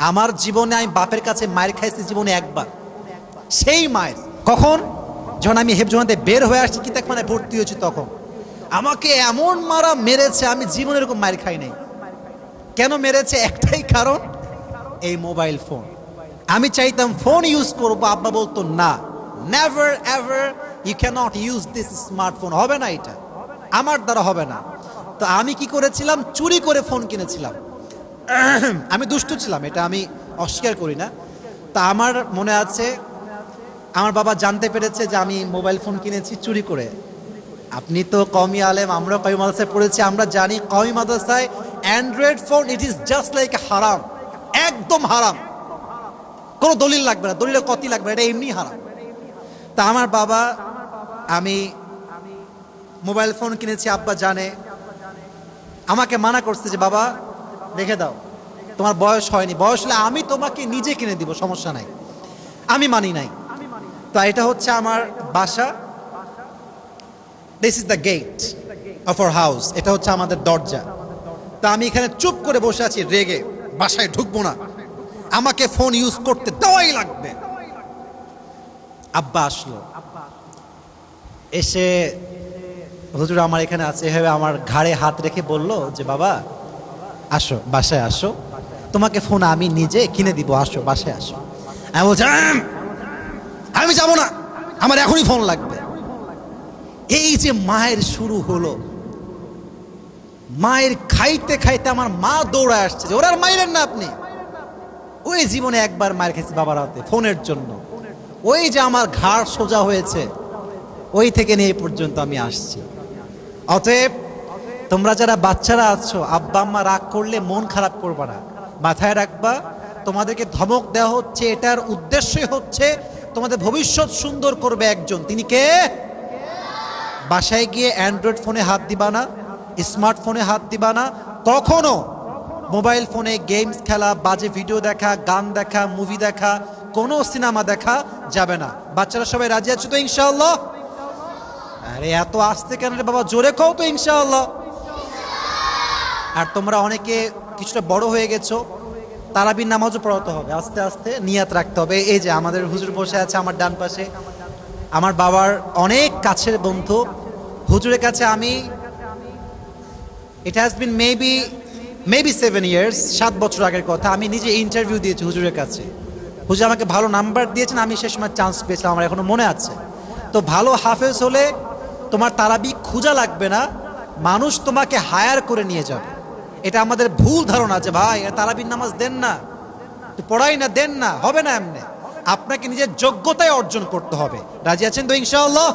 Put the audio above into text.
আমার জীবনে আমি বাপের কাছে মায়ের খাইছি জীবনে একবার, সেই মায়ের কখন, যখন আমি হেফজোনাতে বের হয়ে আসছি কিতাক মানে ভর্তি হয়েছি, তখন আমাকে এমন মারা মেরেছে, আমি জীবনে এরকম মায়ের খাই নাই। কেন মেরেছে? একটাই কারণ, এই মোবাইল ফোন। আমি চাইতাম ফোন ইউজ করবো, আব্বা বলতো না, never ever you can't use this smartphone, হবে না, এটা আমার দ্বারা হবে না। তো আমি কি করেছিলাম, চুরি করে ফোন কিনেছিলাম। আমি দুষ্টু ছিলাম, এটা আমি অস্বীকার করি না। তা আমার মনে আছে, আমার বাবা জানতে পেরেছে যে আমি মোবাইল ফোন কিনেছি চুরি করে। আপনি তো কওমি আলেম, আমরা কওমি মাদ্রাসায় পড়েছি, আমরা জানি কওমি মাদ্রাসায় Android phone it is just like হারাম, একদম হারাম, কোনো দলিল লাগবে না, দলিলের কতি লাগবে না, এটা এমনি হারাম। তা আমার বাবা, আমি মোবাইল ফোন কিনেছি, আব্বা জানে, আমাকে মানা করছে যে বাবা রেখে দাও, তোমার বয়স হয়নি, বয়স হলে আমি তোমাকে নিজে কিনে দিব, সমস্যা নাই। আমি মানি নাই। তো এটা হচ্ছে আমার বাসা, this is the gate of our house, এটা হচ্ছে আমাদের দরজা। তা আমি এখানে চুপ করে বসে আছি রেগে, বাসায় ঢুকবো না, আমাকে ফোন ইউজ করতে দেওয়াই লাগবে। আব্বা আসলো, এসে হুজুর আমার এখানে আছে, এভাবে আমার ঘাড়ে হাত রেখে বলল যে বাবা আসো, বাসায় আসো, তোমাকে ফোন আমি নিজে কিনে দিব, আসো বাসায় আসো। আমি বলছি আমি যাব না, আমার এখনই ফোন লাগবে। এই যে মায়ের শুরু হলো, মায়ের খাইতে খাইতে আমার মা দৌড়ায় আসছে যে ওরা আর মাইরেন না আপনি। ওই জীবনে একবার মায়ের খেয়েছি বাবার হাতে ফোনের জন্য, ওই যে আমার ঘাড় সোজা হয়েছে, ওই থেকে নিয়ে এই পর্যন্ত আমি আসছি। অতএব তোমরা যারা বাচ্চারা আছো, আব্বা আম্মা রাগ করলে মন খারাপ করবা না, মাথায় রাখবা তোমাদেরকে ধমক দেওয়া হচ্ছে, এটার উদ্দেশ্যই হচ্ছে তোমাদের ভবিষ্যৎ সুন্দর করবে একজন, তিনি কে? বাসায় গিয়ে অ্যান্ড্রয়েড ফোনে হাত দিবা না, স্মার্টফোনে হাত দিবা না, কখনো মোবাইল ফোনে গেমস খেলা, বাজে ভিডিও দেখা, গান দেখা, মুভি দেখা, কোনো সিনেমা দেখা যাবে না। বাচ্চারা সবাই রাজি আছো তো ইনশাআল্লাহ? আরে এত আসতে কেন রে বাবা, জোরে কও তো ইনশাআল্লাহ। আর তোমরা অনেকে কিছুটা বড় হয়ে গেছো, তারাবির নামাজও পড়াতে হবে, আস্তে আস্তে নিয়াত রাখতে হবে। এই যে আমাদের হুজুর বসে আছে আমার ডান পাশে, আমার বাবার অনেক কাছের বন্ধু। হুজুরের কাছে আমি, it has been maybe 7 years, 7 বছর আগের কথা, আমি নিজে ইন্টারভিউ দিয়েছি হুজুরের কাছে। হুজুর আমাকে ভালো নাম্বার দিয়েছেন, আমি সে সময় চান্স পেয়েছিলাম, আমার এখনো মনে আছে। তো ভালো হাফেজ হলে তোমার তারাবি খোঁজা লাগবে না, মানুষ তোমাকে হায়ার করে নিয়ে যাবে। এটা আমাদের ভুল ধারণা যে ভাই তারাবির নামাজ দেন না, পড়াই না, দেন না, হবে না এমনি। আপনাকে নিজের যোগ্যতায় অর্জন করতে হবে। রাজি আছেন তো ইনশাআল্লাহ?